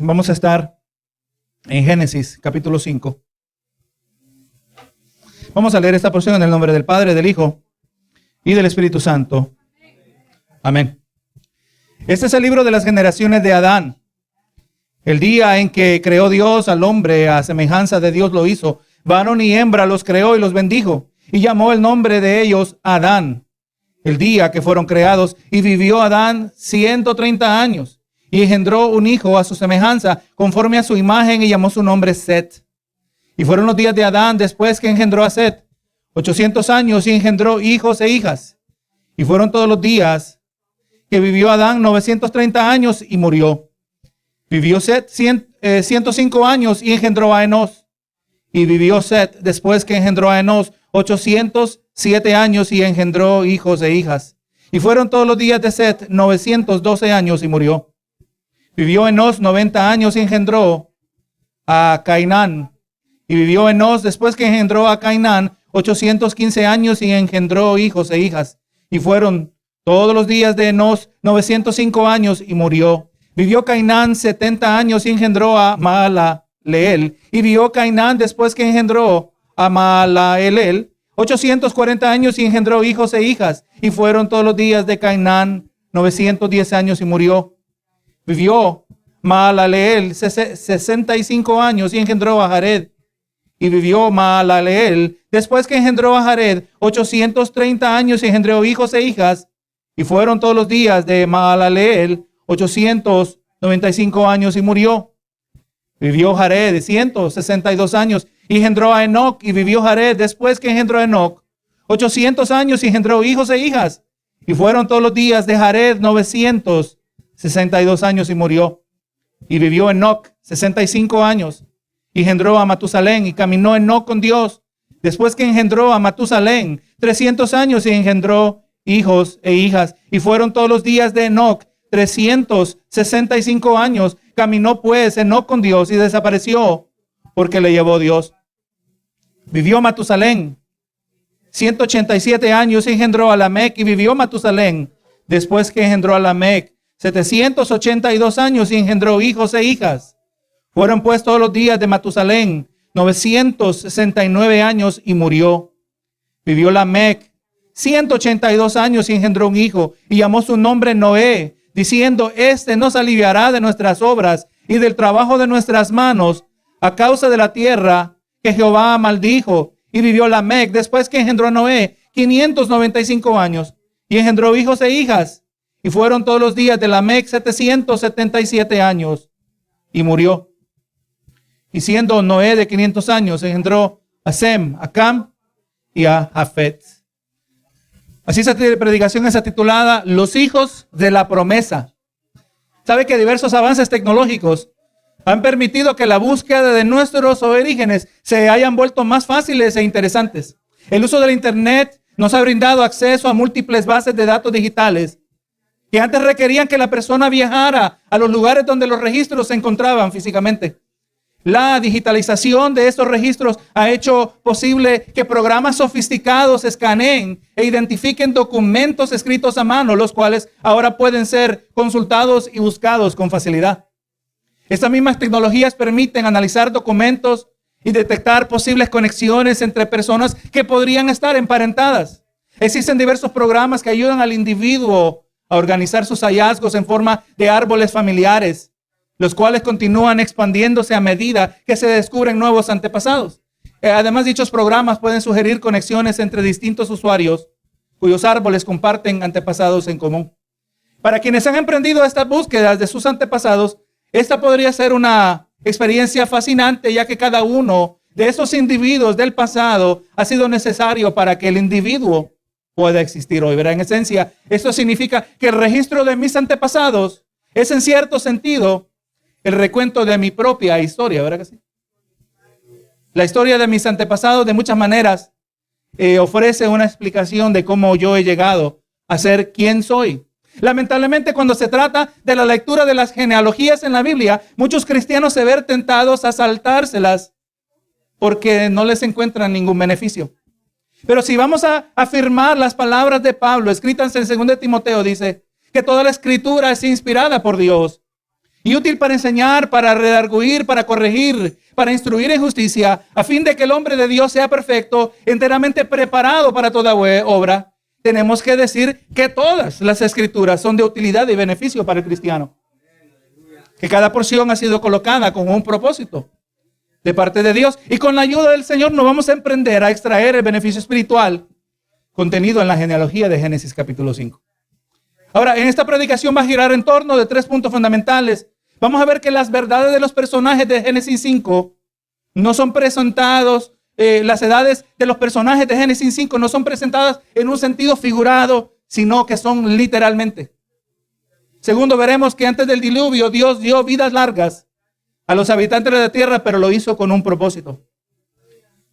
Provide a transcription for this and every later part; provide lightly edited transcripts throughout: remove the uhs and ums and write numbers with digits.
Vamos a estar en Génesis capítulo 5. Vamos a leer esta porción en el nombre del Padre, del Hijo y del Espíritu Santo. Amén. Este es el libro de las generaciones de Adán. El día en que creó Dios al hombre, a semejanza de Dios lo hizo. Varón y hembra los creó y los bendijo. Y llamó el nombre de ellos Adán. El día que fueron creados, y vivió Adán 130 años. Y engendró un hijo a su semejanza, conforme a su imagen, y llamó su nombre Set. Y fueron los días de Adán después que engendró a Set, 800 años, y engendró hijos e hijas. Y fueron todos los días que vivió Adán 930 años y murió. Vivió Set 105 años y engendró a Enos. Y vivió Set después que engendró a Enos 807 años y engendró hijos e hijas. Y fueron todos los días de Set 912 años y murió. Vivió Enos 90 años y engendró a Cainán. Y vivió Enos después que engendró a Cainán 815 años y engendró hijos e hijas. Y fueron todos los días de Enos 905 años y murió. Vivió Cainán 70 años y engendró a Mahalaleel. Y vivió Cainán después que engendró a Mahalaleel 840 años y engendró hijos e hijas. Y fueron todos los días de Cainán 910 años y murió. Vivió Mahalaleel 65 años y engendró a Jared. Y vivió Mahalaleel después que engendró a Jared 830 años y engendró hijos e hijas. Y fueron todos los días de Mahalaleel 895 años y murió. Vivió Jared 162 años y engendró a Enoc. Y vivió Jared después que engendró a Enoc 800 años y engendró hijos e hijas. Y fueron todos los días de Jared 962 años y murió. Y vivió Enoc 65 años y engendró a Matusalén. Y caminó Enoc con Dios después que engendró a Matusalén 300 años y engendró hijos e hijas. Y fueron todos los días de Enoc 365 años. Caminó pues Enoc con Dios y desapareció porque le llevó Dios. Vivió Matusalén 187 años y engendró a Lamec. Y vivió Matusalén después que engendró a Lamec 782 años y engendró hijos e hijas. Fueron pues todos los días de Matusalén 969 años y murió. Vivió Lamec 182 años y engendró un hijo y llamó su nombre Noé, diciendo: Este nos aliviará de nuestras obras y del trabajo de nuestras manos a causa de la tierra que Jehová maldijo. Y vivió Lamec después que engendró a Noé 595 años y engendró hijos e hijas. Y fueron todos los días de Lamec 777 años y murió. Y siendo Noé de 500 años, engendró a Sem, a Cam y a Jafet. Así esa predicación está titulada Los hijos de la promesa. Sabe que diversos avances tecnológicos han permitido que la búsqueda de nuestros orígenes se hayan vuelto más fáciles e interesantes. El uso del Internet nos ha brindado acceso a múltiples bases de datos digitales que antes requerían que la persona viajara a los lugares donde los registros se encontraban físicamente. La digitalización de estos registros ha hecho posible que programas sofisticados escaneen e identifiquen documentos escritos a mano, los cuales ahora pueden ser consultados y buscados con facilidad. Estas mismas tecnologías permiten analizar documentos y detectar posibles conexiones entre personas que podrían estar emparentadas. Existen diversos programas que ayudan al individuo a organizar sus hallazgos en forma de árboles familiares, los cuales continúan expandiéndose a medida que se descubren nuevos antepasados. Además, dichos programas pueden sugerir conexiones entre distintos usuarios cuyos árboles comparten antepasados en común. Para quienes han emprendido estas búsquedas de sus antepasados, esta podría ser una experiencia fascinante, ya que cada uno de esos individuos del pasado ha sido necesario para que el individuo pueda existir hoy. ¿Verdad? En esencia, esto significa que el registro de mis antepasados es en cierto sentido el recuento de mi propia historia, ¿verdad que sí? La historia de mis antepasados de muchas maneras ofrece una explicación de cómo yo he llegado a ser quien soy. Lamentablemente, cuando se trata de la lectura de las genealogías en la Biblia, muchos cristianos se ven tentados a saltárselas porque no les encuentran ningún beneficio. Pero si vamos a afirmar las palabras de Pablo escritas en 2 Timoteo, dice que toda la escritura es inspirada por Dios y útil para enseñar, para redarguir, para corregir, para instruir en justicia, a fin de que el hombre de Dios sea perfecto, enteramente preparado para toda obra. Tenemos que decir que todas las escrituras son de utilidad y beneficio para el cristiano. Que cada porción ha sido colocada con un propósito de parte de Dios. Y con la ayuda del Señor nos vamos a emprender a extraer el beneficio espiritual contenido en la genealogía de Génesis capítulo 5. Ahora, en esta predicación va a girar en torno de 3 puntos fundamentales. Vamos a ver que las verdades de los personajes de Génesis 5 no son presentados, las edades de los personajes de Génesis 5 no son presentadas en un sentido figurado, sino que son literalmente. Segundo, veremos que antes del diluvio Dios dio vidas largas a los habitantes de la tierra, pero lo hizo con un propósito.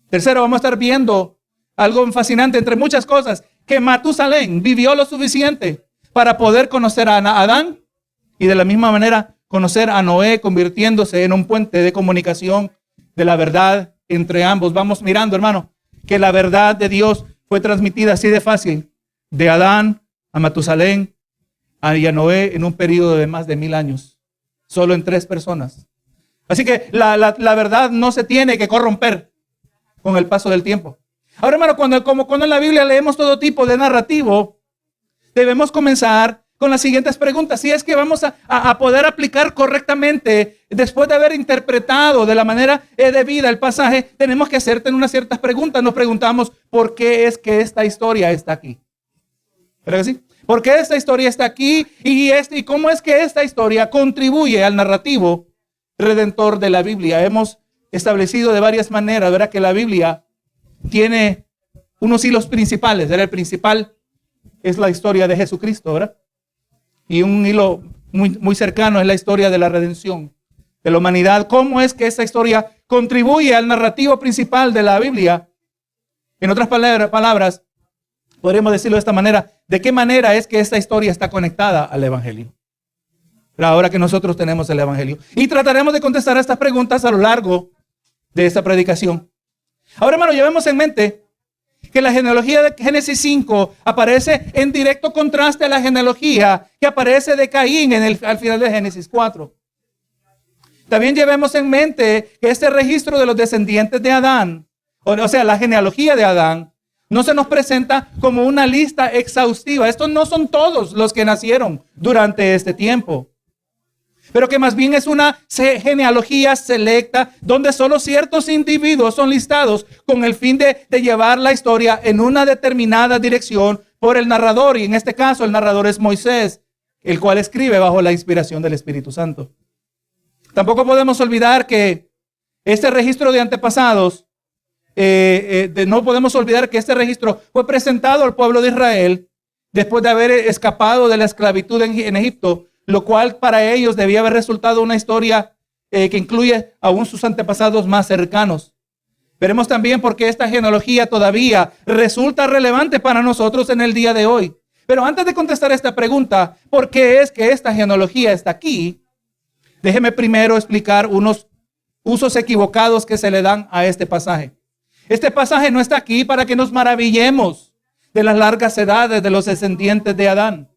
Tercero, vamos a estar viendo algo fascinante entre muchas cosas, que Matusalén vivió lo suficiente para poder conocer a Adán y de la misma manera conocer a Noé, convirtiéndose en un puente de comunicación de la verdad entre ambos. Vamos mirando, hermano, que la verdad de Dios fue transmitida así de fácil, de Adán a Matusalén y a Noé en un periodo de más de 1000 años, solo en 3 personas. Así que la verdad no se tiene que corromper con el paso del tiempo. Ahora, hermano, cuando en la Biblia leemos todo tipo de narrativo, debemos comenzar con las siguientes preguntas. Si es que vamos a poder aplicar correctamente, después de haber interpretado de la manera debida el pasaje, tenemos que hacerte unas ciertas preguntas. Nos preguntamos, ¿por qué es que esta historia está aquí? ¿Verdad que sí? ¿Por qué esta historia está aquí? ¿Y cómo es que esta historia contribuye al narrativo redentor de la Biblia? Hemos establecido de varias maneras, ¿verdad?, que la Biblia tiene unos hilos principales. ¿Verdad? El principal es la historia de Jesucristo, ¿verdad? Y un hilo muy cercano es la historia de la redención de la humanidad. ¿Cómo es que esta historia contribuye al narrativo principal de la Biblia? En otras palabras, podríamos decirlo de esta manera, ¿de qué manera es que esta historia está conectada al Evangelio? Pero ahora que nosotros tenemos el Evangelio. Y trataremos de contestar a estas preguntas a lo largo de esta predicación. Ahora, hermano, llevemos en mente que la genealogía de Génesis 5 aparece en directo contraste a la genealogía que aparece de Caín al final de Génesis 4. También llevemos en mente que este registro de los descendientes de Adán, o sea, la genealogía de Adán, no se nos presenta como una lista exhaustiva. Estos no son todos los que nacieron durante este tiempo, pero que más bien es una genealogía selecta donde solo ciertos individuos son listados con el fin de llevar la historia en una determinada dirección por el narrador. Y en este caso el narrador es Moisés, el cual escribe bajo la inspiración del Espíritu Santo. Tampoco podemos olvidar que este registro de antepasados, no podemos olvidar que este registro fue presentado al pueblo de Israel después de haber escapado de la esclavitud en Egipto, lo cual para ellos debía haber resultado una historia que incluye aún sus antepasados más cercanos. Veremos también por qué esta genealogía todavía resulta relevante para nosotros en el día de hoy. Pero antes de contestar esta pregunta, ¿por qué es que esta genealogía está aquí? Déjeme primero explicar unos usos equivocados que se le dan a este pasaje. Este pasaje no está aquí para que nos maravillemos de las largas edades de los descendientes de Adán.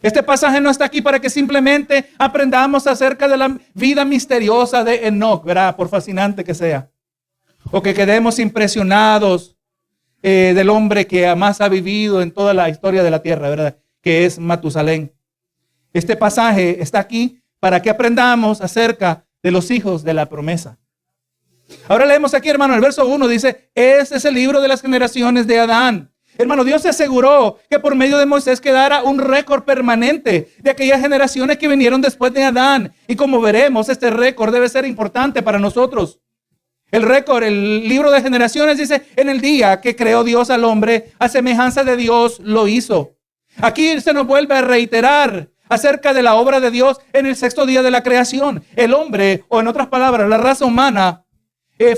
Este pasaje no está aquí para que simplemente aprendamos acerca de la vida misteriosa de Enoc, ¿verdad? Por fascinante que sea. O que quedemos impresionados del hombre que más ha vivido en toda la historia de la tierra, ¿verdad? Que es Matusalén. Este pasaje está aquí para que aprendamos acerca de los hijos de la promesa. Ahora leemos aquí, hermano, el verso 1 dice, este es el libro de las generaciones de Adán. Hermano, Dios se aseguró que por medio de Moisés quedara un récord permanente de aquellas generaciones que vinieron después de Adán. Y como veremos, este récord debe ser importante para nosotros. El récord, el libro de generaciones dice, en el día que creó Dios al hombre, a semejanza de Dios lo hizo. Aquí se nos vuelve a reiterar acerca de la obra de Dios en el 6º día de la creación. El hombre, o en otras palabras, la raza humana,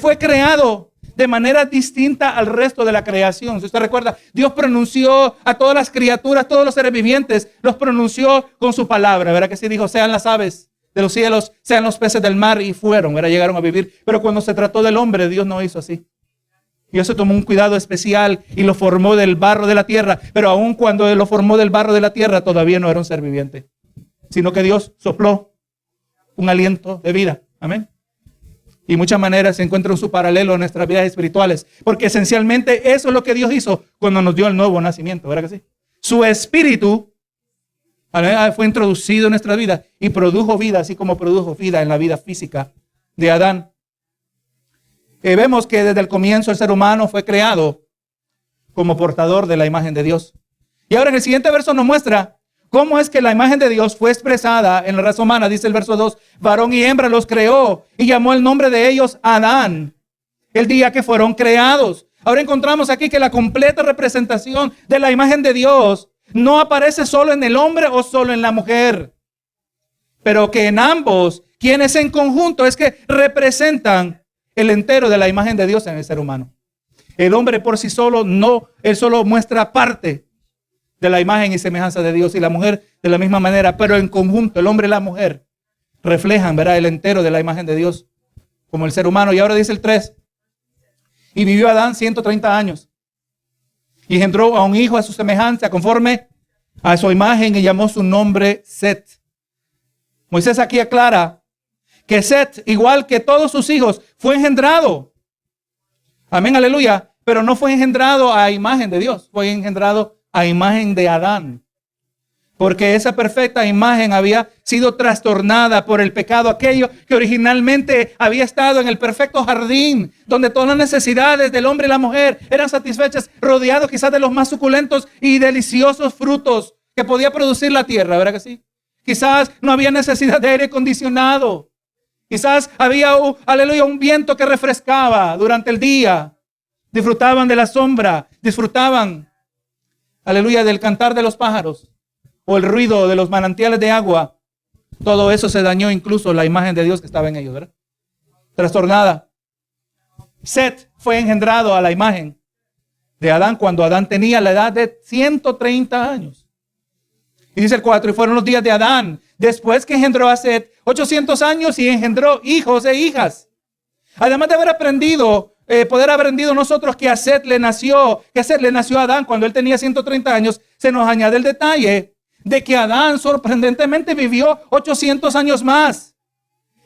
fue creado de manera distinta al resto de la creación. Si usted recuerda, Dios pronunció a todas las criaturas, todos los seres vivientes, los pronunció con su palabra, ¿verdad? Que sí dijo, sean las aves de los cielos, sean los peces del mar, y fueron, ¿verdad? Llegaron a vivir. Pero cuando se trató del hombre, Dios no hizo así. Dios se tomó un cuidado especial y lo formó del barro de la tierra, pero aun cuando lo formó del barro de la tierra, todavía no era un ser viviente, sino que Dios sopló un aliento de vida. Amén. Y muchas maneras se encuentra su paralelo en nuestras vidas espirituales, porque esencialmente eso es lo que Dios hizo cuando nos dio el nuevo nacimiento, ¿verdad que sí? Su espíritu fue introducido en nuestra vida y produjo vida, así como produjo vida en la vida física de Adán. Vemos que desde el comienzo el ser humano fue creado como portador de la imagen de Dios. Y ahora en el siguiente verso nos muestra cómo es que la imagen de Dios fue expresada en la raza humana. Dice el verso 2, varón y hembra los creó y llamó el nombre de ellos Adán, el día que fueron creados. Ahora encontramos aquí que la completa representación de la imagen de Dios no aparece solo en el hombre o solo en la mujer, pero que en ambos, quienes en conjunto es que representan el entero de la imagen de Dios en el ser humano. El hombre por sí solo no, él solo muestra parte de la imagen y semejanza de Dios, y la mujer de la misma manera, pero en conjunto el hombre y la mujer reflejan, ¿verdad?, el entero de la imagen de Dios como el ser humano. Y ahora dice el 3, y vivió Adán 130 años y engendró a un hijo a su semejanza, conforme a su imagen, y llamó su nombre Set. Moisés aquí aclara que Set, igual que todos sus hijos, fue engendrado. Amén, aleluya. Pero no fue engendrado a imagen de Dios, fue engendrado a imagen de Adán. Porque esa perfecta imagen había sido trastornada por el pecado, aquello que originalmente había estado en el perfecto jardín, donde todas las necesidades del hombre y la mujer eran satisfechas, rodeados quizás de los más suculentos y deliciosos frutos que podía producir la tierra, ¿verdad que sí? Quizás no había necesidad de aire acondicionado. Quizás había, aleluya, un viento que refrescaba durante el día. Disfrutaban de la sombra, disfrutaban, aleluya, del cantar de los pájaros o el ruido de los manantiales de agua. Todo eso se dañó, incluso la imagen de Dios que estaba en ellos, ¿verdad? Trastornada. Set fue engendrado a la imagen de Adán cuando Adán tenía la edad de 130 años. Y dice el 4, y fueron los días de Adán, después que engendró a Set, 800 años, y engendró hijos e hijas. Además de haber aprendido, poder haber aprendido nosotros que a Set le nació a Adán cuando él tenía 130 años, se nos añade el detalle de que Adán sorprendentemente vivió 800 años más.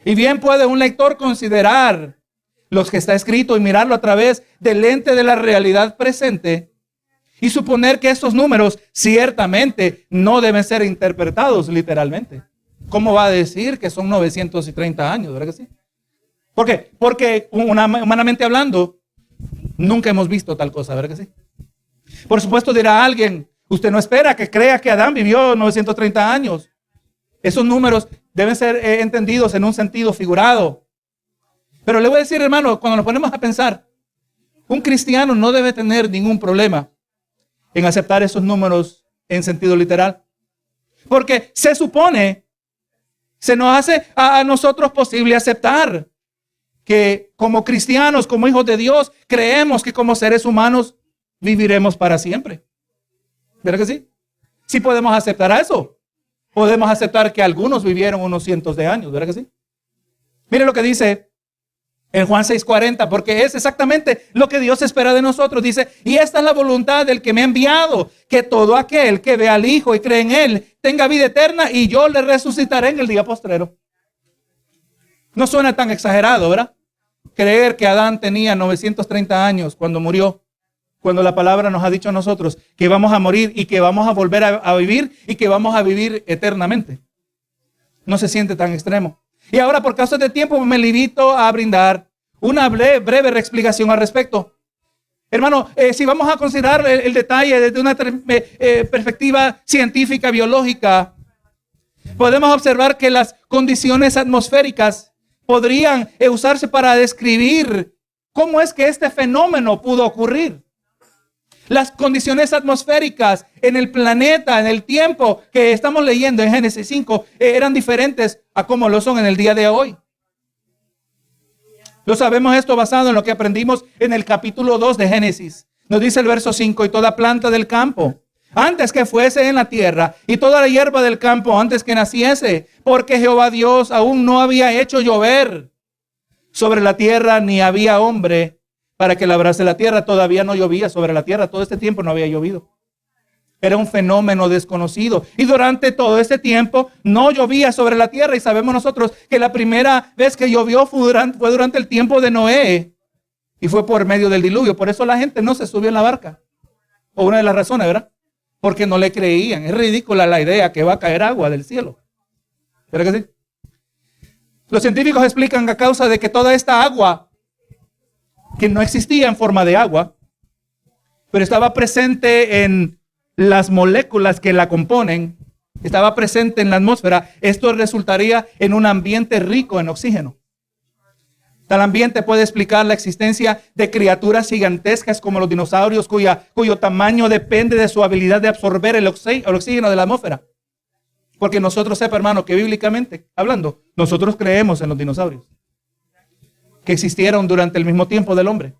Y bien puede un lector considerar los que está escrito y mirarlo a través del lente de la realidad presente y suponer que estos números ciertamente no deben ser interpretados literalmente. ¿Cómo va a decir que son 930 años? ¿Verdad que sí? ¿Por qué? Porque humanamente hablando, nunca hemos visto tal cosa, ¿verdad que sí? Por supuesto dirá alguien, usted no espera que crea que Adán vivió 930 años. Esos números deben ser entendidos en un sentido figurado. Pero le voy a decir, hermano, cuando nos ponemos a pensar, un cristiano no debe tener ningún problema en aceptar esos números en sentido literal. Porque se supone, se nos hace a nosotros posible aceptar que como cristianos, como hijos de Dios, creemos que como seres humanos viviremos para siempre. ¿Verdad que sí? Sí podemos aceptar eso. Podemos aceptar que algunos vivieron unos cientos de años. ¿Verdad que sí? Mire lo que dice en Juan 6:40, porque es exactamente lo que Dios espera de nosotros. Dice, y esta es la voluntad del que me ha enviado, que todo aquel que ve al Hijo y cree en Él tenga vida eterna, y yo le resucitaré en el día postrero. No suena tan exagerado, ¿verdad? Creer que Adán tenía 930 años cuando murió, cuando la palabra nos ha dicho a nosotros que vamos a morir y que vamos a volver a vivir y que vamos a vivir eternamente. No se siente tan extremo. Y ahora, por causa de tiempo, me limito a brindar una breve explicación al respecto. Hermano, si vamos a considerar el detalle desde una perspectiva científica, biológica, podemos observar que las condiciones atmosféricas podrían usarse para describir cómo es que este fenómeno pudo ocurrir. Las condiciones atmosféricas en el planeta, en el tiempo que estamos leyendo en Génesis 5, eran diferentes a como lo son en el día de hoy. Lo sabemos esto basado en lo que aprendimos en el capítulo 2 de Génesis. Nos dice el verso 5, y toda planta del campo, antes que fuese en la tierra, y toda la hierba del campo antes que naciese, porque Jehová Dios aún no había hecho llover sobre la tierra, ni había hombre para que labrase la tierra. Todavía no llovía sobre la tierra, todo este tiempo no había llovido. Era un fenómeno desconocido. Y durante todo ese tiempo no llovía sobre la tierra. Y sabemos nosotros que la primera vez que llovió fue durante el tiempo de Noé. Y fue por medio del diluvio. Por eso la gente no se subió en la barca. O una de las razones, ¿verdad? Porque no le creían. Es ridícula la idea que va a caer agua del cielo. ¿Verdad que sí? Los científicos explican que a causa de que toda esta agua, que no existía en forma de agua, pero estaba presente en las moléculas que la componen, estaba presente en la atmósfera, esto resultaría en un ambiente rico en oxígeno. Tal ambiente puede explicar la existencia de criaturas gigantescas como los dinosaurios, cuyo tamaño depende de su habilidad de absorber el oxígeno de la atmósfera. Porque nosotros, sepa hermano, que bíblicamente hablando, nosotros creemos en los dinosaurios que existieron durante el mismo tiempo del hombre.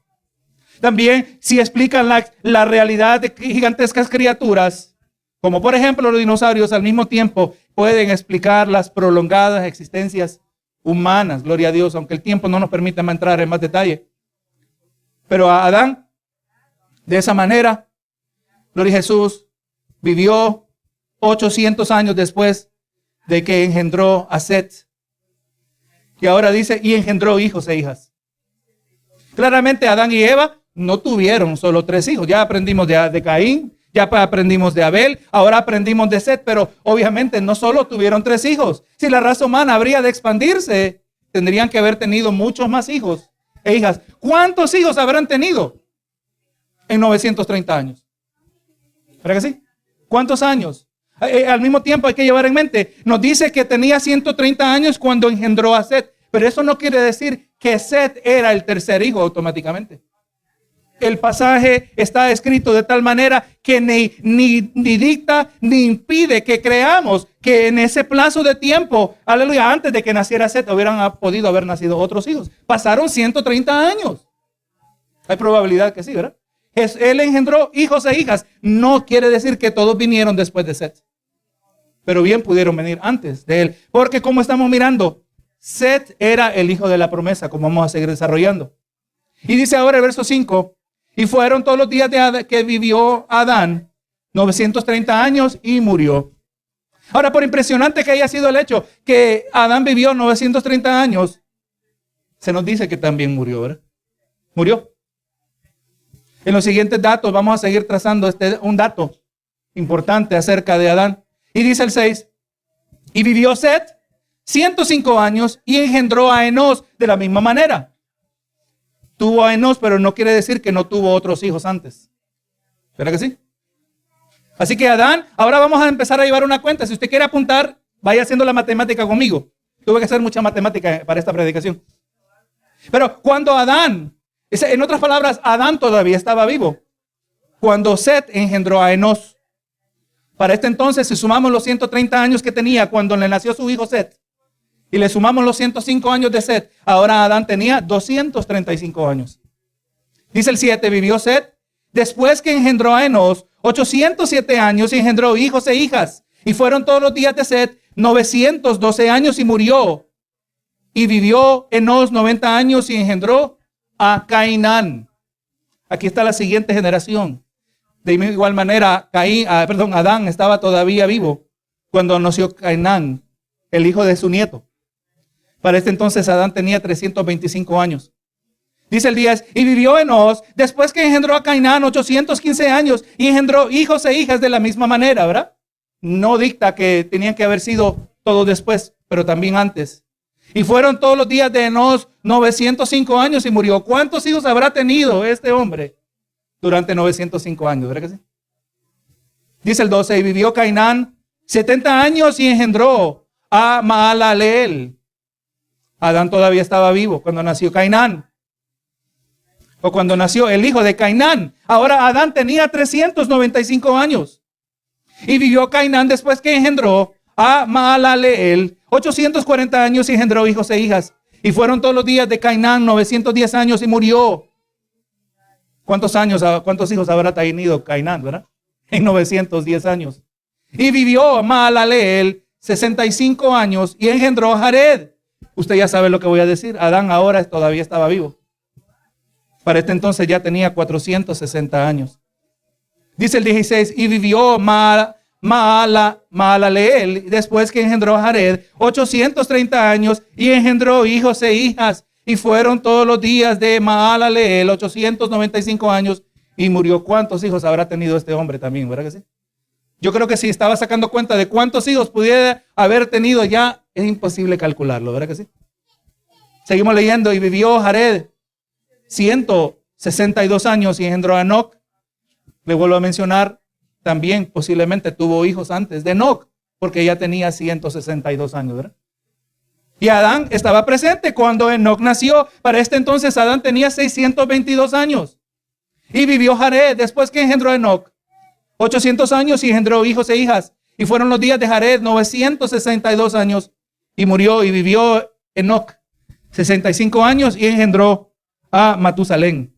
También si explican la realidad de gigantescas criaturas, como por ejemplo los dinosaurios, al mismo tiempo pueden explicar las prolongadas existencias humanas, gloria a Dios, aunque el tiempo no nos permite entrar en más detalle. Pero a Adán, de esa manera, gloria a Jesús, vivió 800 años después de que engendró a Set. Y ahora dice, y engendró hijos e hijas. Claramente Adán y Eva no tuvieron solo 3 hijos. Ya aprendimos de Caín, ya aprendimos de Abel, ahora aprendimos de Set, pero obviamente no solo tuvieron 3 hijos. Si la raza humana habría de expandirse, tendrían que haber tenido muchos más hijos e hijas. ¿Cuántos hijos habrán tenido en 930 años? ¿Verdad que sí? ¿Cuántos años? Al mismo tiempo hay que llevar en mente, nos dice que tenía 130 años cuando engendró a Set, pero eso no quiere decir que Set era el tercer hijo automáticamente. El pasaje está escrito de tal manera que ni dicta ni impide que creamos que en ese plazo de tiempo, aleluya, antes de que naciera Set, hubieran podido haber nacido otros hijos. Pasaron 130 años. Hay probabilidad que sí, ¿verdad? Él engendró hijos e hijas. No quiere decir que todos vinieron después de Set, pero bien pudieron venir antes de él. Porque como estamos mirando, Set era el hijo de la promesa, como vamos a seguir desarrollando. Y dice ahora el verso 5, y fueron todos los días que vivió Adán, 930 años y murió. Ahora, por impresionante que haya sido el hecho que Adán vivió 930 años, se nos dice que también murió, ¿verdad? Murió. En los siguientes datos vamos a seguir trazando un dato importante acerca de Adán. Y dice el 6, y vivió Set 105 años y engendró a Enós de la misma manera. Tuvo a Enós, pero no quiere decir que no tuvo otros hijos antes. ¿Verdad que sí? Así que Adán, ahora vamos a empezar a llevar una cuenta. Si usted quiere apuntar, vaya haciendo la matemática conmigo. Tuve que hacer mucha matemática para esta predicación. Pero cuando Adán, en otras palabras, Adán todavía estaba vivo, cuando Set engendró a Enós. Para este entonces, si sumamos los 130 años que tenía cuando le nació su hijo Set, y le sumamos los 105 años de Set, ahora Adán tenía 235 años. Dice el 7, vivió Set después que engendró a Enós 807 años y engendró hijos e hijas. Y fueron todos los días de Set 912 años y murió. Y vivió Enós 90 años y engendró a Cainán. Aquí está la siguiente generación. De igual manera, Adán estaba todavía vivo cuando nació Cainán, el hijo de su nieto. Para este entonces Adán tenía 325 años. Dice el 10, y vivió Enós después que engendró a Cainán 815 años y engendró hijos e hijas de la misma manera, ¿verdad? No dicta que tenían que haber sido todos después, pero también antes. Y fueron todos los días de Enós 905 años y murió. ¿Cuántos hijos habrá tenido este hombre durante 905 años? ¿Verdad que sí? Dice el 12, y vivió Cainán 70 años y engendró a Mahalaleel. Adán todavía estaba vivo cuando nació Cainán, o cuando nació el hijo de Cainán. Ahora Adán tenía 395 años. Y vivió Cainán después que engendró a Mahalaleel 840 años y engendró hijos e hijas. Y fueron todos los días de Cainán 910 años y murió. ¿Cuántos hijos habrá tenido Cainán, verdad? En 910 años. Y vivió Mahalaleel 65 años y engendró a Jared. Usted ya sabe lo que voy a decir. Adán ahora todavía estaba vivo. Para este entonces ya tenía 460 años. Dice el 16, y vivió Mahalaleel, después que engendró a Jared, 830 años, y engendró hijos e hijas. Y fueron todos los días de Mahalaleel 895 años, y murió. ¿Cuántos hijos habrá tenido este hombre también? ¿Verdad que sí? Yo creo que si estaba sacando cuenta de cuántos hijos pudiera haber tenido ya, es imposible calcularlo, ¿verdad que sí? Seguimos leyendo, y vivió Jared 162 años y engendró a Enoc. Le vuelvo a mencionar, también posiblemente tuvo hijos antes de Enoc, porque ya tenía 162 años, ¿verdad? Y Adán estaba presente cuando Enoc nació. Para este entonces Adán tenía 622 años. Y vivió Jared después que engendró a Enoc 800 años y engendró hijos e hijas. Y fueron los días de Jared 962 años y murió. Y vivió Enoc 65 años y engendró a Matusalén.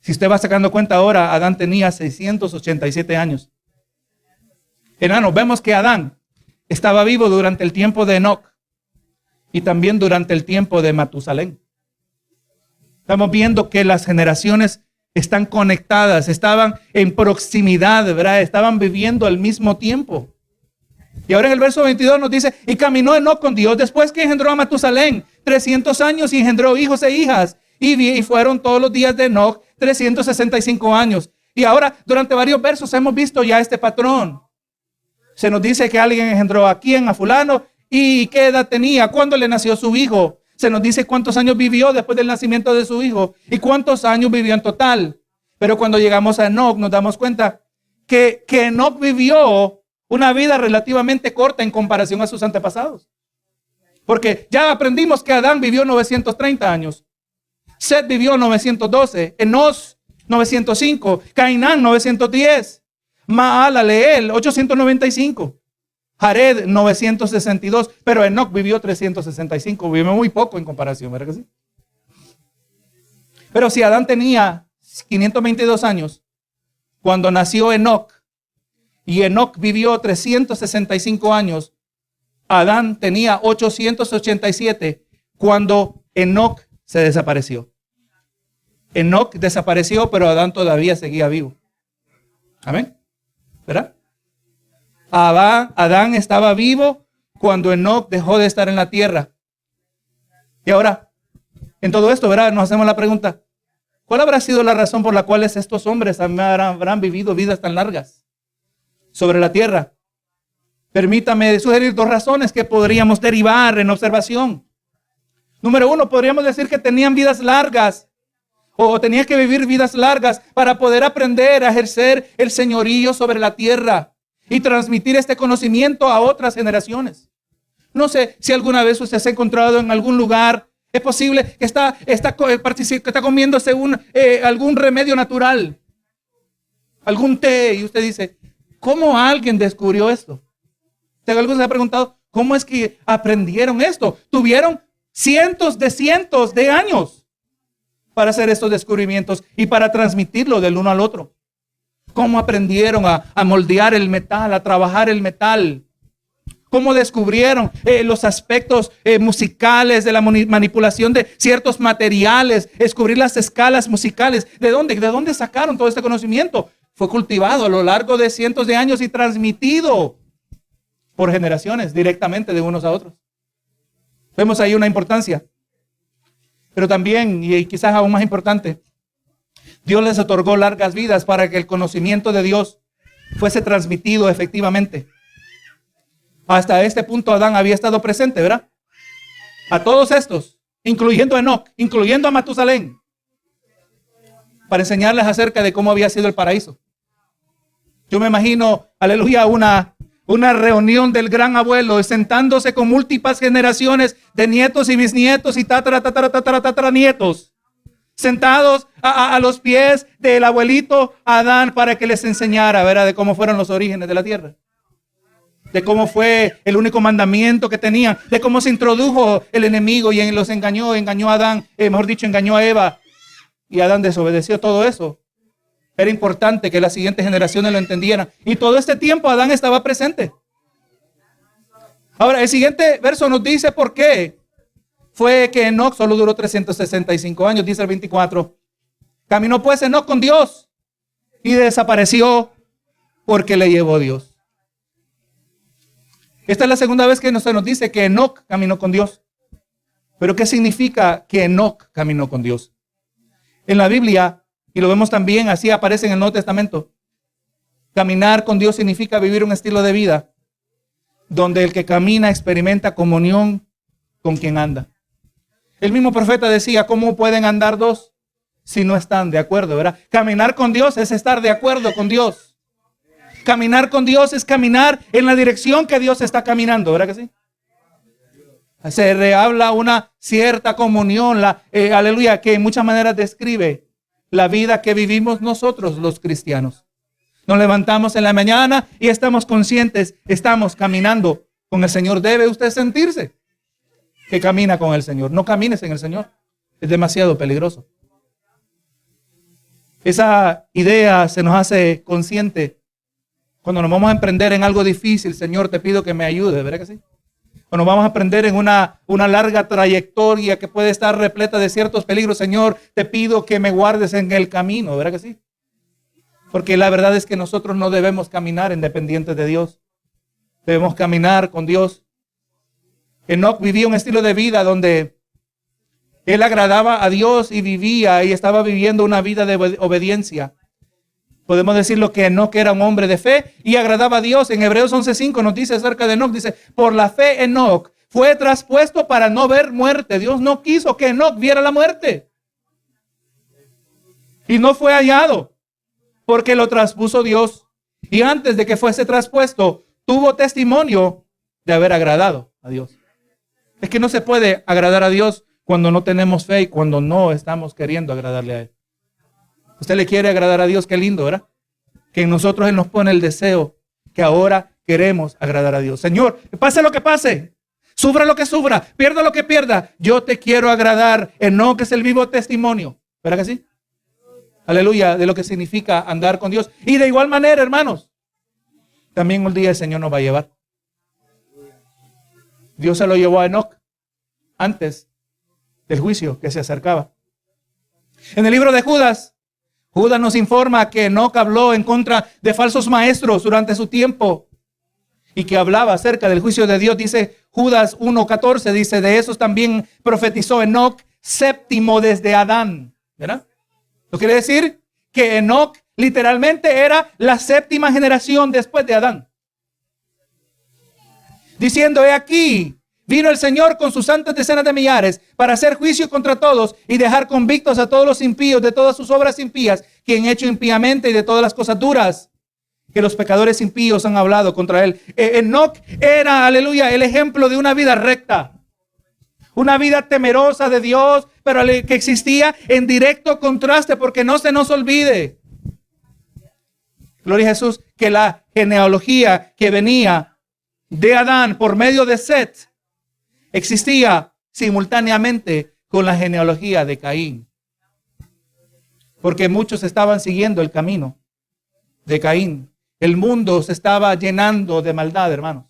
Si usted va sacando cuenta ahora, Adán tenía 687 años. Hermanos, vemos que Adán estaba vivo durante el tiempo de Enoc y también durante el tiempo de Matusalén. Estamos viendo que las generaciones están conectadas, estaban en proximidad, ¿verdad? Estaban viviendo al mismo tiempo. Y ahora en el verso 22 nos dice, y caminó Enoc con Dios después que engendró a Matusalén 300 años y engendró hijos e hijas. Y fueron todos los días de Enoc 365 años. Y ahora durante varios versos hemos visto ya este patrón. Se nos dice que alguien engendró a quién, a fulano, y qué edad tenía, cuándo le nació su hijo. Se nos dice cuántos años vivió después del nacimiento de su hijo y cuántos años vivió en total. Pero cuando llegamos a Enoc nos damos cuenta que Enoc vivió una vida relativamente corta en comparación a sus antepasados. Porque ya aprendimos que Adán vivió 930 años. Set vivió 912, Enos 905, Cainán 910, Mahalaleel 895, Jared 962, pero Enoc vivió 365, vivió muy poco en comparación, ¿verdad que sí? Pero si Adán tenía 522 años cuando nació Enoc y Enoc vivió 365 años, Adán tenía 887 cuando Enoc se desapareció. Enoc desapareció, pero Adán todavía seguía vivo. Amén. ¿Verdad? Adán estaba vivo cuando Enoc dejó de estar en la tierra. Y ahora, en todo esto, ¿verdad? Nos hacemos la pregunta, ¿cuál habrá sido la razón por la cual estos hombres habrán vivido vidas tan largas sobre la tierra? Permítame sugerir dos razones que podríamos derivar en observación. Número uno, podríamos decir que tenían vidas largas o tenían que vivir vidas largas para poder aprender a ejercer el señorío sobre la tierra y transmitir este conocimiento a otras generaciones. No sé si alguna vez usted se ha encontrado en algún lugar, es posible que está comiéndose algún remedio natural, algún té, y usted dice, ¿cómo alguien descubrió esto? ¿Alguien se ha preguntado cómo es que aprendieron esto? Tuvieron cientos de años para hacer estos descubrimientos y para transmitirlo del uno al otro. ¿Cómo aprendieron a moldear el metal, a trabajar el metal? ¿Cómo descubrieron los aspectos musicales de la manipulación de ciertos materiales, descubrir las escalas musicales? ¿De dónde sacaron todo este conocimiento? Fue cultivado a lo largo de cientos de años y transmitido por generaciones directamente de unos a otros. Vemos ahí una importancia. Pero también, y quizás aún más importante, Dios les otorgó largas vidas para que el conocimiento de Dios fuese transmitido efectivamente. Hasta este punto Adán había estado presente, ¿verdad? A todos estos, incluyendo a Enoc, incluyendo a Matusalén, para enseñarles acerca de cómo había sido el paraíso. Yo me imagino, aleluya, una reunión del gran abuelo sentándose con múltiples generaciones de nietos y bisnietos y tataranietos, sentados a los pies del abuelito Adán para que les enseñara, ¿verdad?, de cómo fueron los orígenes de la tierra, de cómo fue el único mandamiento que tenían, de cómo se introdujo el enemigo y los engañó a Adán, engañó a Eva, y Adán desobedeció. Todo eso era importante que las siguientes generaciones lo entendieran. Y todo este tiempo Adán estaba presente. Ahora, el siguiente verso nos dice por qué fue que Enoc solo duró 365 años. Dice el 24. Caminó pues Enoc con Dios y desapareció porque le llevó Dios. Esta es la segunda vez que se nos dice que Enoc caminó con Dios. Pero ¿qué significa que Enoc caminó con Dios? En la Biblia, y lo vemos también, así aparece en el Nuevo Testamento, caminar con Dios significa vivir un estilo de vida donde el que camina experimenta comunión con quien anda. El mismo profeta decía, ¿cómo pueden andar dos si no están de acuerdo? ¿Verdad? Caminar con Dios es estar de acuerdo con Dios. Caminar con Dios es caminar en la dirección que Dios está caminando, ¿verdad que sí? Se habla una cierta comunión, aleluya, que en muchas maneras describe la vida que vivimos nosotros los cristianos. Nos levantamos en la mañana y estamos conscientes, estamos caminando con el Señor. Debe usted sentirse que camina con el Señor. No camines en el Señor, es demasiado peligroso. Esa idea se nos hace consciente cuando nos vamos a emprender en algo difícil. Señor, te pido que me ayude, ¿verdad que sí? Cuando vamos a emprender en una larga trayectoria que puede estar repleta de ciertos peligros, Señor, te pido que me guardes en el camino, ¿verdad que sí? Porque la verdad es que nosotros no debemos caminar independientes de Dios. Debemos caminar con Dios. Enoc vivía un estilo de vida donde él agradaba a Dios y vivía y estaba viviendo una vida de obediencia. Podemos decirlo que Enoc era un hombre de fe y agradaba a Dios. En Hebreos 11:5 nos dice acerca de Enoc, dice, por la fe Enoc fue traspuesto para no ver muerte. Dios no quiso que Enoc viera la muerte. Y no fue hallado porque lo traspuso Dios. Y antes de que fuese traspuesto, tuvo testimonio de haber agradado a Dios. Es que no se puede agradar a Dios cuando no tenemos fe y cuando no estamos queriendo agradarle a Él. Usted le quiere agradar a Dios, qué lindo, ¿verdad? Que en nosotros Él nos pone el deseo que ahora queremos agradar a Dios. Señor, pase lo que pase, sufra lo que sufra, pierda lo que pierda, yo te quiero agradar. Enoc es el vivo testimonio, ¿verdad que sí? Aleluya, de lo que significa andar con Dios. Y de igual manera, hermanos, también un día el Señor nos va a llevar. Dios se lo llevó a Enoc antes del juicio que se acercaba. En el libro de Judas nos informa que Enoc habló en contra de falsos maestros durante su tiempo y que hablaba acerca del juicio de Dios. Dice Judas 1:14, dice, de esos también profetizó Enoc, séptimo desde Adán. ¿Verdad? ¿Lo quiere decir? Que Enoc literalmente era la séptima generación después de Adán. Diciendo, he aquí, vino el Señor con sus santas decenas de millares para hacer juicio contra todos y dejar convictos a todos los impíos de todas sus obras impías, quien hecho impíamente y de todas las cosas duras que los pecadores impíos han hablado contra él. Enoc era, aleluya, el ejemplo de una vida recta, una vida temerosa de Dios, pero que existía en directo contraste, porque no se nos olvide, gloria a Jesús, que la genealogía que venía de Adán por medio de Set existía simultáneamente con la genealogía de Caín. Porque muchos estaban siguiendo el camino de Caín. El mundo se estaba llenando de maldad, hermanos.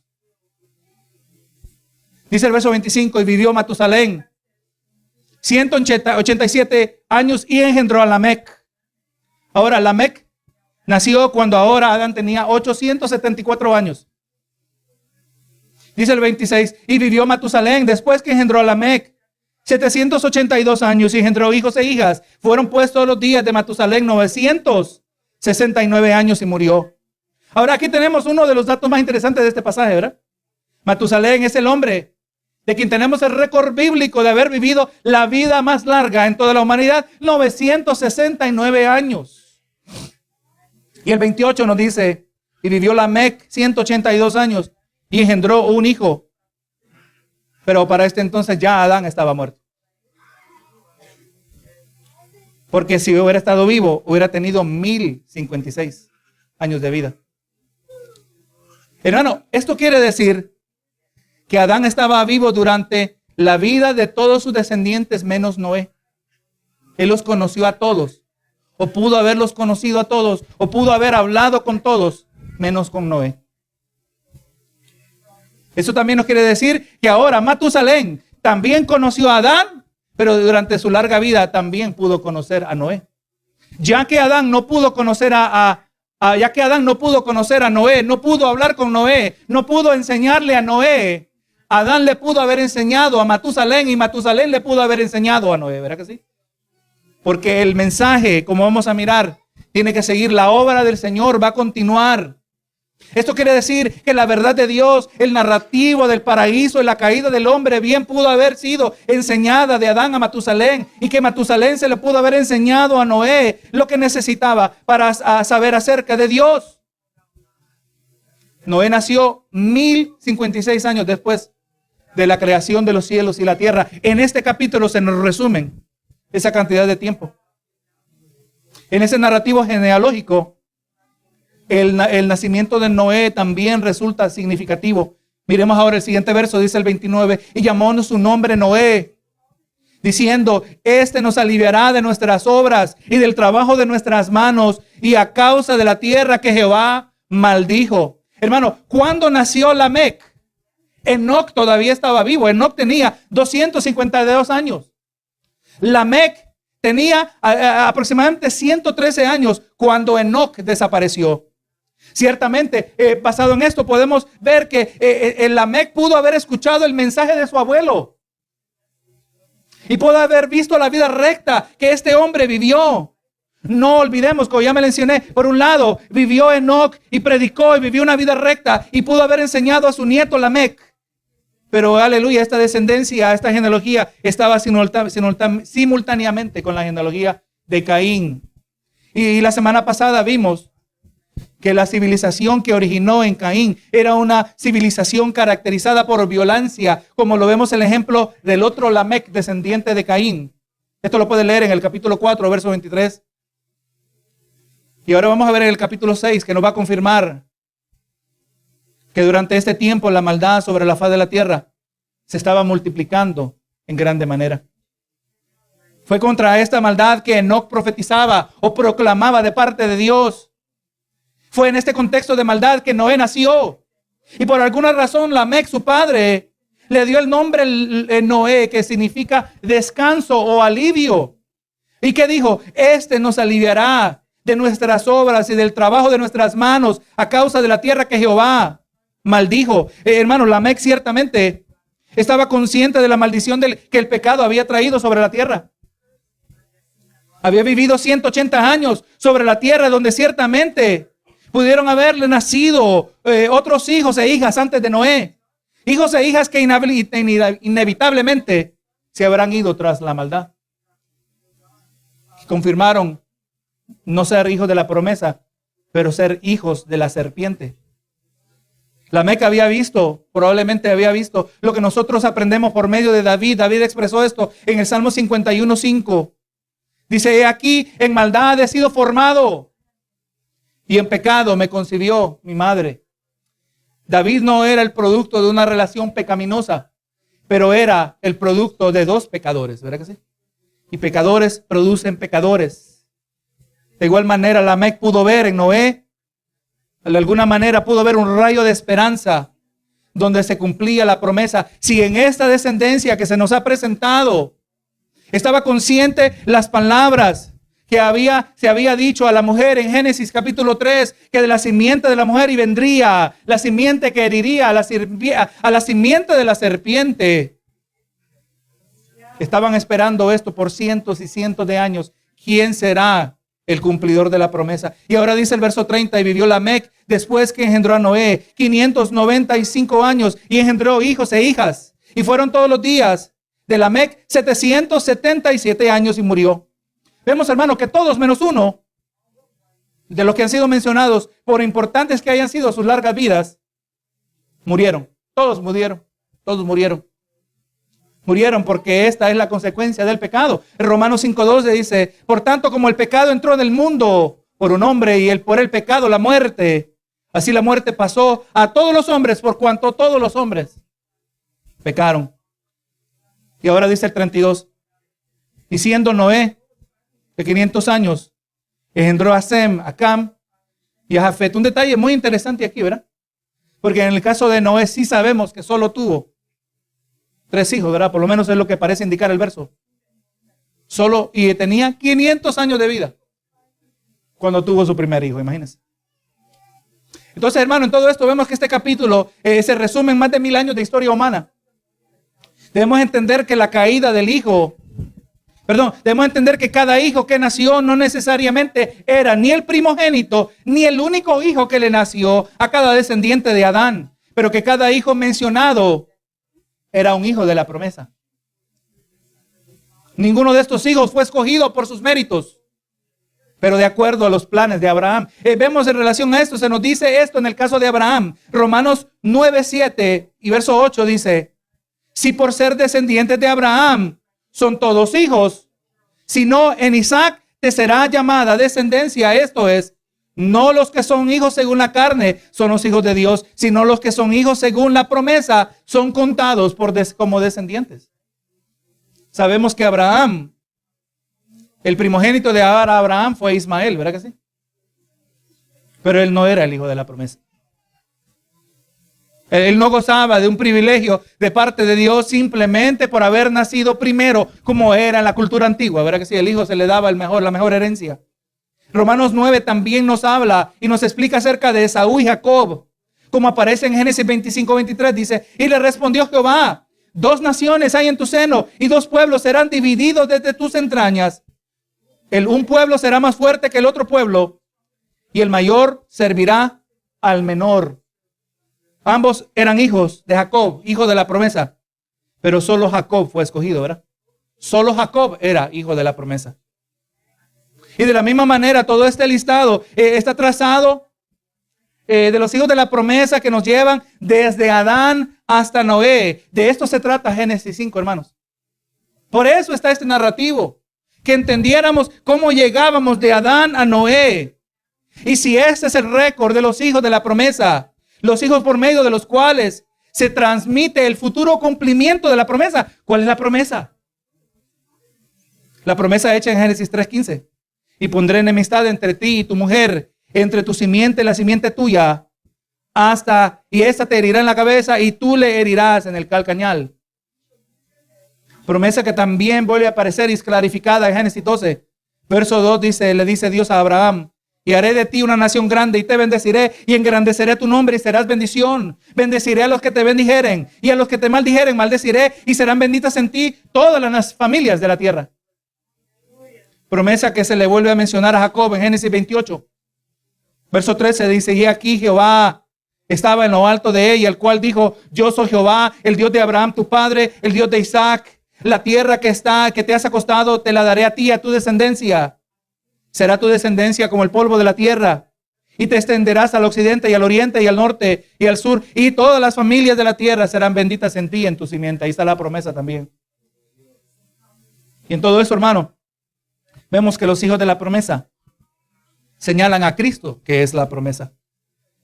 Dice el verso 25, y vivió Matusalén 187 años y engendró a Lamec. Ahora, Lamec nació cuando ahora Adán tenía 874 años. Dice el 26, y vivió Matusalén después que engendró a Lamec 782 años y engendró hijos e hijas. Fueron puestos los días de Matusalén 969 años y murió. Ahora aquí tenemos uno de los datos más interesantes de este pasaje, ¿verdad? Matusalén es el hombre de quien tenemos el récord bíblico de haber vivido la vida más larga en toda la humanidad, 969 años. Y el 28 nos dice, y vivió Lamec 182 años y engendró un hijo. Pero para este entonces ya Adán estaba muerto. Porque si hubiera estado vivo, hubiera tenido 1056 años de vida. Hermano, esto quiere decir que Adán estaba vivo durante la vida de todos sus descendientes menos Noé. Él los conoció a todos, o pudo haberlos conocido a todos, o pudo haber hablado con todos, menos con Noé. Eso también nos quiere decir que ahora Matusalén también conoció a Adán, pero durante su larga vida también pudo conocer a Noé. Ya que Adán no pudo conocer ya que Adán no pudo conocer a Noé, no pudo hablar con Noé, no pudo enseñarle a Noé, Adán le pudo haber enseñado a Matusalén y Matusalén le pudo haber enseñado a Noé, ¿verdad que sí? Porque el mensaje, como vamos a mirar, tiene que seguir. La obra del Señor va a continuar. Esto quiere decir que la verdad de Dios, el narrativo del paraíso y la caída del hombre bien pudo haber sido enseñada de Adán a Matusalén, y que Matusalén se le pudo haber enseñado a Noé lo que necesitaba para saber acerca de Dios. Noé nació 1056 años después de la creación de los cielos y la tierra. En este capítulo se nos resumen esa cantidad de tiempo. En ese narrativo genealógico, el nacimiento de Noé también resulta significativo. Miremos ahora el siguiente verso, dice el 29, y llamónos su nombre Noé, diciendo, este nos aliviará de nuestras obras y del trabajo de nuestras manos, y a causa de la tierra que Jehová maldijo. Hermano, ¿cuándo nació Lamec? Enoc todavía estaba vivo. Enoc tenía 252 años. Lamec tenía aproximadamente 113 años cuando Enoc desapareció. Ciertamente, basado en esto, podemos ver que el Lamec pudo haber escuchado el mensaje de su abuelo y pudo haber visto la vida recta que este hombre vivió. No olvidemos, como ya me mencioné, por un lado, vivió Enoc y predicó y vivió una vida recta y pudo haber enseñado a su nieto Lamec. Pero aleluya, esta descendencia, esta genealogía estaba simultáneamente con la genealogía de Caín. Y la semana pasada vimos que la civilización que originó en Caín era una civilización caracterizada por violencia, como lo vemos en el ejemplo del otro Lamec, descendiente de Caín. Esto lo puede leer en el capítulo 4, verso 23. Y ahora vamos a ver en el capítulo 6, que nos va a confirmar que durante este tiempo la maldad sobre la faz de la tierra se estaba multiplicando en grande manera. Fue contra esta maldad que Enoc profetizaba o proclamaba de parte de Dios. Fue en este contexto de maldad que Noé nació. Y por alguna razón Lamec, su padre, le dio el nombre Noé, que significa descanso o alivio. ¿Y qué dijo? Este nos aliviará de nuestras obras y del trabajo de nuestras manos a causa de la tierra que Jehová maldijo. Hermano, Lamec ciertamente estaba consciente de la maldición que el pecado había traído sobre la tierra. Había vivido 180 años sobre la tierra, donde ciertamente pudieron haberle nacido otros hijos e hijas antes de Noé. Hijos e hijas que inevitablemente se habrán ido tras la maldad. Confirmaron no ser hijos de la promesa, pero ser hijos de la serpiente. Lamec probablemente había visto lo que nosotros aprendemos por medio de David. David expresó esto en el Salmo 51:5. Dice, he aquí, en maldad he sido formado y en pecado me concibió mi madre. David no era el producto de una relación pecaminosa, pero era el producto de dos pecadores, ¿verdad que sí? Y pecadores producen pecadores. De igual manera, Lamec pudo ver en Noé, de alguna manera pudo ver un rayo de esperanza donde se cumplía la promesa. Si en esta descendencia que se nos ha presentado estaba consciente las palabras que se había dicho a la mujer en Génesis capítulo 3, que de la simiente de la mujer y vendría la simiente que heriría a la simiente de la serpiente. Estaban esperando esto por cientos y cientos de años. ¿Quién será el cumplidor de la promesa? Y ahora dice el verso 30, y vivió Lamec después que engendró a Noé 595 años y engendró hijos e hijas. Y fueron todos los días de Lamec 777 años y murió. Vemos, hermano, que todos menos uno de los que han sido mencionados, por importantes que hayan sido sus largas vidas, murieron. Todos murieron. Todos murieron. Murieron porque esta es la consecuencia del pecado. En Romanos 5:12 dice, por tanto como el pecado entró en el mundo por un hombre y por el pecado la muerte, así la muerte pasó a todos los hombres por cuanto todos los hombres pecaron. Y ahora dice el 32, y siendo Noé de 500 años, engendró a Sem, a Cam y a Jafet. Un detalle muy interesante aquí, ¿verdad? Porque en el caso de Noé sí sabemos que solo tuvo 3 hijos, ¿verdad? Por lo menos es lo que parece indicar el verso. Solo, y tenía 500 años de vida. cuando tuvo su primer hijo, imagínense. Entonces, hermano, en todo esto vemos que este capítulo se resume en más de 1000 años de historia humana. Debemos entender que la caída del hijo, debemos entender que cada hijo que nació no necesariamente era ni el primogénito, ni el único hijo que le nació a cada descendiente de Adán, pero que cada hijo mencionado era un hijo de la promesa. Ninguno de estos hijos fue escogido por sus méritos, pero de acuerdo a los planes de Abraham. Vemos en relación a esto, se nos dice esto en el caso de Abraham. Romanos 9:7 y verso 8 dice: si por ser descendientes de Abraham son todos hijos, sino en Isaac te será llamada descendencia. Esto es, no los que son hijos según la carne son los hijos de Dios, sino los que son hijos según la promesa son contados como descendientes. Sabemos que Abraham, el primogénito de Abraham fue Ismael, ¿verdad que sí? Pero él no era el hijo de la promesa. Él no gozaba de un privilegio de parte de Dios simplemente por haber nacido primero, como era en la cultura antigua, ¿verdad que sí? El hijo se le daba la mejor herencia. Romanos 9 también nos habla y nos explica acerca de Esaú y Jacob, como aparece en Génesis 25:23, dice: y le respondió Jehová: 2 naciones hay en tu seno, y 2 pueblos serán divididos desde tus entrañas. Un pueblo será más fuerte que el otro pueblo, y el mayor servirá al menor. Ambos eran hijos de Jacob, hijo de la promesa, pero solo Jacob fue escogido, ¿verdad? Solo Jacob era hijo de la promesa. Y de la misma manera, todo este listado está trazado de los hijos de la promesa que nos llevan desde Adán hasta Noé. De esto se trata Génesis 5, hermanos. Por eso está este narrativo, que entendiéramos cómo llegábamos de Adán a Noé. Y si este es el récord de los hijos de la promesa, los hijos por medio de los cuales se transmite el futuro cumplimiento de la promesa. ¿Cuál es la promesa? La promesa hecha en Génesis 3:15. Y pondré enemistad entre ti y tu mujer, entre tu simiente y la simiente tuya, y esta te herirá en la cabeza y tú le herirás en el calcañal. Promesa que también vuelve a aparecer y es clarificada en Génesis 12. Verso 2 dice, le dice Dios a Abraham: y haré de ti una nación grande y te bendeciré y engrandeceré tu nombre y serás bendición. Bendeciré a los que te bendijeren y a los que te maldijeren maldeciré y serán benditas en ti todas las familias de la tierra. Promesa que se le vuelve a mencionar a Jacob en Génesis 28. Verso 13 dice: y aquí Jehová estaba en lo alto de ella, el cual dijo: yo soy Jehová, el Dios de Abraham tu padre, el Dios de Isaac. La tierra que te has acostado te la daré a ti y a tu descendencia. Será tu descendencia como el polvo de la tierra, y te extenderás al occidente y al oriente y al norte y al sur, y todas las familias de la tierra serán benditas en ti y en tu simiente. Ahí está la promesa también. Y en todo eso, hermano, vemos que los hijos de la promesa señalan a Cristo, que es la promesa.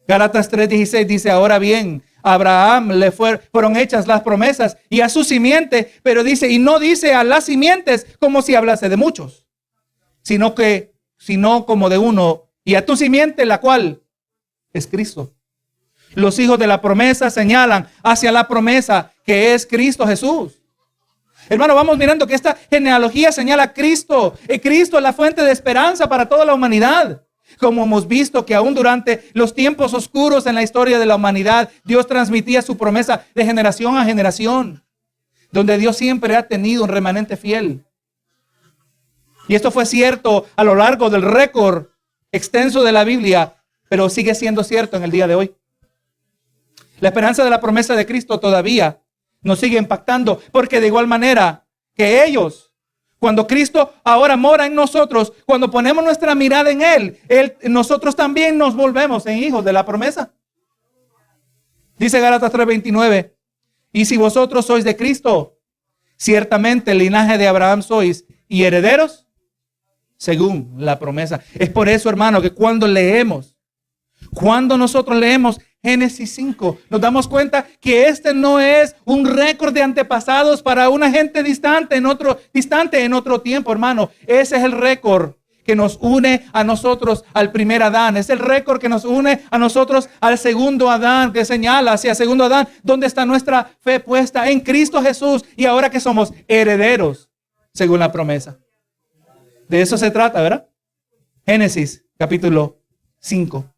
Gálatas 3:16 dice: ahora bien, a Abraham le fueron hechas las promesas y a su simiente, pero dice, y no dice a las simientes como si hablase de muchos, sino como de uno, y a tu simiente, la cual es Cristo. Los hijos de la promesa señalan hacia la promesa, que es Cristo Jesús. Hermano, vamos mirando que esta genealogía señala a Cristo. Y Cristo es la fuente de esperanza para toda la humanidad. Como hemos visto que aún durante los tiempos oscuros en la historia de la humanidad, Dios transmitía su promesa de generación a generación, donde Dios siempre ha tenido un remanente fiel. Y esto fue cierto a lo largo del récord extenso de la Biblia, pero sigue siendo cierto en el día de hoy. La esperanza de la promesa de Cristo todavía nos sigue impactando, porque de igual manera que ellos, cuando Cristo ahora mora en nosotros, cuando ponemos nuestra mirada en Él, nosotros también nos volvemos en hijos de la promesa. Dice Gálatas 3:29, y si vosotros sois de Cristo, ciertamente el linaje de Abraham sois y herederos según la promesa. Es por eso, hermano, que cuando nosotros leemos Génesis 5, nos damos cuenta que este no es un récord de antepasados para una gente distante en otro tiempo, hermano. Ese es el récord que nos une a nosotros al primer Adán. Es el récord que nos une a nosotros al segundo Adán, que señala hacia el segundo Adán, donde está nuestra fe puesta en Cristo Jesús, y ahora que somos herederos según la promesa. De eso se trata, ¿verdad? Génesis capítulo 5.